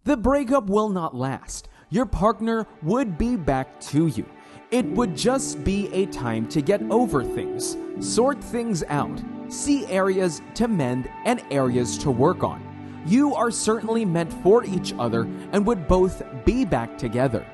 The breakup will not last. Your partner would be back to you. It would just be a time to get over things, sort things out, see areas to mend and areas to work on. You are certainly meant for each other and would both be back together.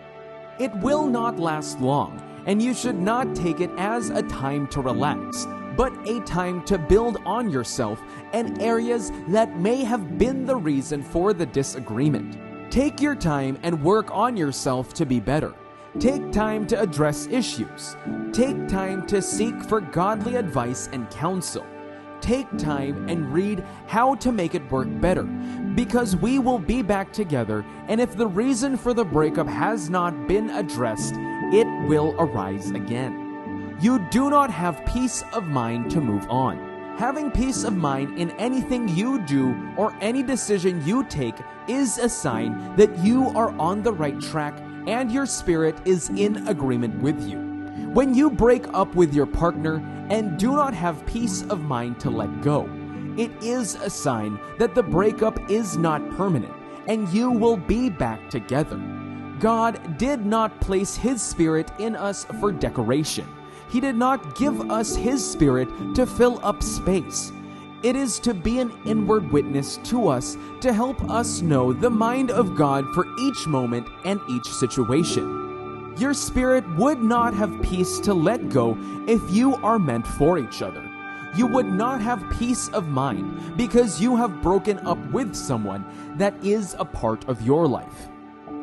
It will not last long, and you should not take it as a time to relax, but a time to build on yourself and areas that may have been the reason for the disagreement. Take your time and work on yourself to be better. Take time to address issues. Take time to seek for godly advice and counsel. Take time and read how to make it work better, because we will be back together, and if the reason for the breakup has not been addressed, it will arise again. You do not have peace of mind to move on. Having peace of mind in anything you do or any decision you take is a sign that you are on the right track and your spirit is in agreement with you. When you break up with your partner and do not have peace of mind to let go, it is a sign that the breakup is not permanent and you will be back together. God did not place His Spirit in us for decoration. He did not give us His Spirit to fill up space. It is to be an inward witness to us to help us know the mind of God for each moment and each situation. Your spirit would not have peace to let go if you are meant for each other. You would not have peace of mind because you have broken up with someone that is a part of your life.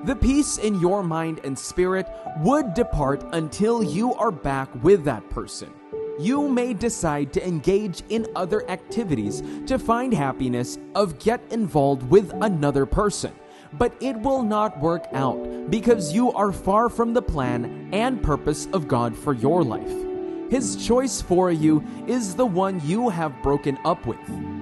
The peace in your mind and spirit would depart until you are back with that person. You may decide to engage in other activities to find happiness of get involved with another person, but it will not work out because you are far from the plan and purpose of God for your life. His choice for you is the one you have broken up with.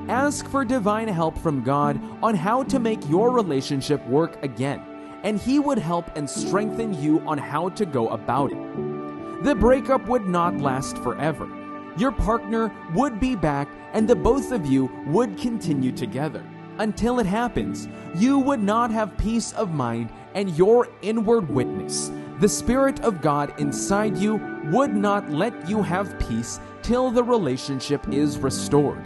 Ask for divine help from God on how to make your relationship work again, and He would help and strengthen you on how to go about it. The breakup would not last forever. Your partner would be back and the both of you would continue together. Until it happens, you would not have peace of mind, and your inward witness, the Spirit of God inside you, would not let you have peace till the relationship is restored.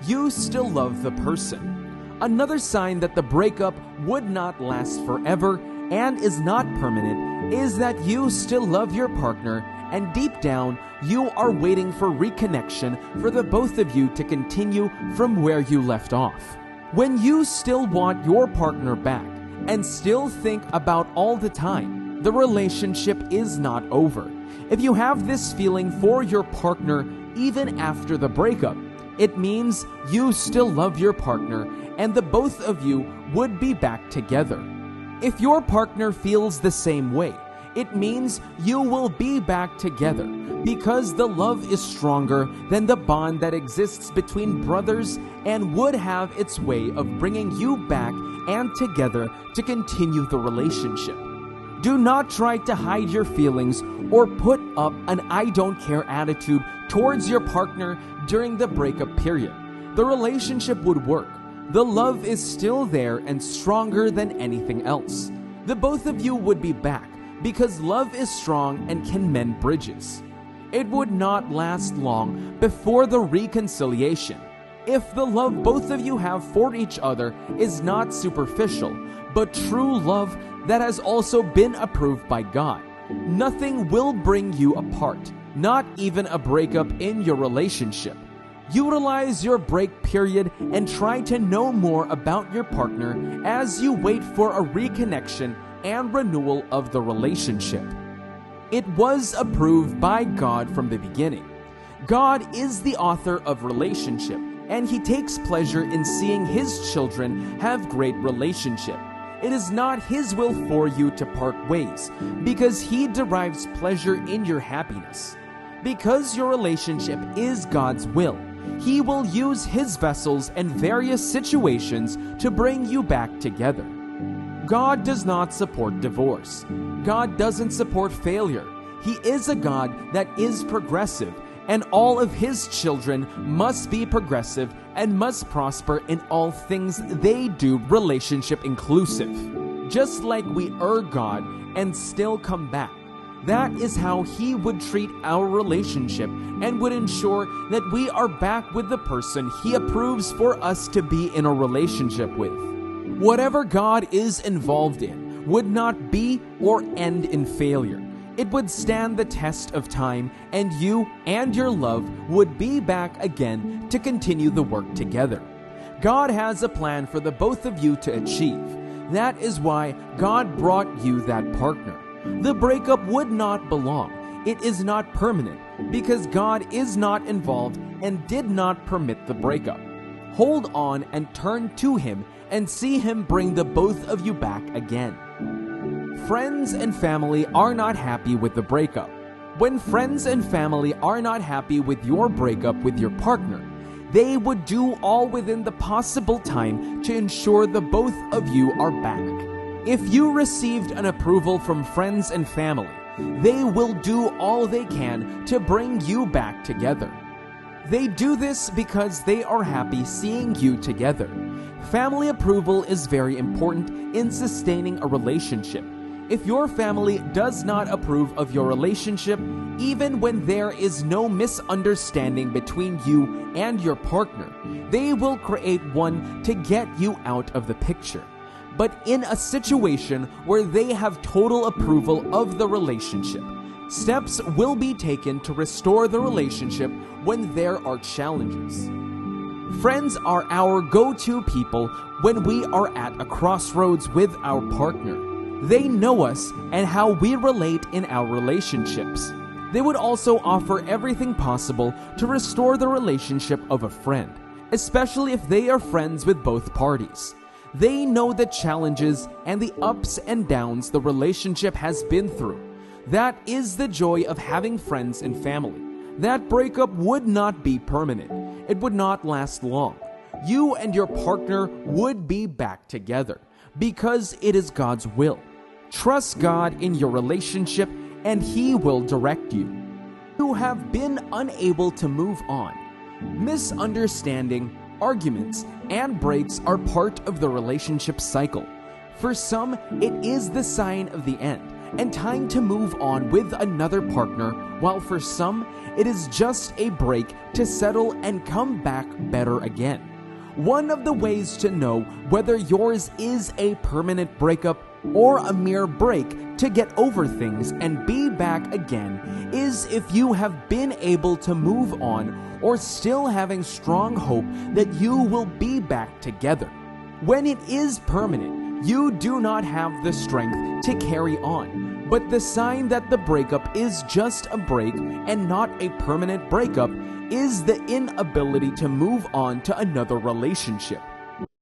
You still love the person. Another sign that the breakup would not last forever and is not permanent is that you still love your partner, and deep down you are waiting for reconnection for the both of you to continue from where you left off. When you still want your partner back and still think about all the time, the relationship is not over. If you have this feeling for your partner even after the breakup, it means you still love your partner and the both of you would be back together. If your partner feels the same way, it means you will be back together because the love is stronger than the bond that exists between brothers and would have its way of bringing you back and together to continue the relationship. Do not try to hide your feelings or put up an I don't care attitude towards your partner during the breakup period. The relationship would work. The love is still there and stronger than anything else. The both of you would be back because love is strong and can mend bridges. It would not last long before the reconciliation. If the love both of you have for each other is not superficial, but true love that has also been approved by God, nothing will bring you apart, not even a breakup in your relationship. Utilize your break period and try to know more about your partner as you wait for a reconnection and renewal of the relationship. It was approved by God from the beginning. God is the author of relationship, and He takes pleasure in seeing His children have great relationship. It is not His will for you to part ways, because He derives pleasure in your happiness. Because your relationship is God's will, He will use His vessels and various situations to bring you back together. God does not support divorce. God doesn't support failure. He is a God that is progressive and all of his children must be progressive and must prosper in all things they do, relationship inclusive. Just like we err God and still come back, that is how he would treat our relationship and would ensure that we are back with the person he approves for us to be in a relationship with. Whatever God is involved in would not be or end in failure. It would stand the test of time, and you and your love would be back again to continue the work together. God has a plan for the both of you to achieve. That is why God brought you that partner. The breakup would not belong. It is not permanent because God is not involved and did not permit the breakup. Hold on and turn to Him and see Him bring the both of you back again. Friends and family are not happy with the breakup. When friends and family are not happy with your breakup with your partner, they would do all within the possible time to ensure the both of you are back. If you received an approval from friends and family, they will do all they can to bring you back together. They do this because they are happy seeing you together. Family approval is very important in sustaining a relationship. If your family does not approve of your relationship, even when there is no misunderstanding between you and your partner, they will create one to get you out of the picture. But in a situation where they have total approval of the relationship, steps will be taken to restore the relationship when there are challenges. Friends are our go-to people when we are at a crossroads with our partner. They know us and how we relate in our relationships. They would also offer everything possible to restore the relationship of a friend, especially if they are friends with both parties. They know the challenges and the ups and downs the relationship has been through. That is the joy of having friends and family. That breakup would not be permanent. It would not last long. You and your partner would be back together because it is God's will. Trust God in your relationship and He will direct you. You have been unable to move on. Misunderstanding, arguments, and breaks are part of the relationship cycle. For some, it is the sign of the end and time to move on with another partner, while for some, it is just a break to settle and come back better again. One of the ways to know whether yours is a permanent breakup or a mere break to get over things and be back again is if you have been able to move on or still having strong hope that you will be back together. When it is permanent, you do not have the strength to carry on, but the sign that the breakup is just a break and not a permanent breakup is the inability to move on to another relationship.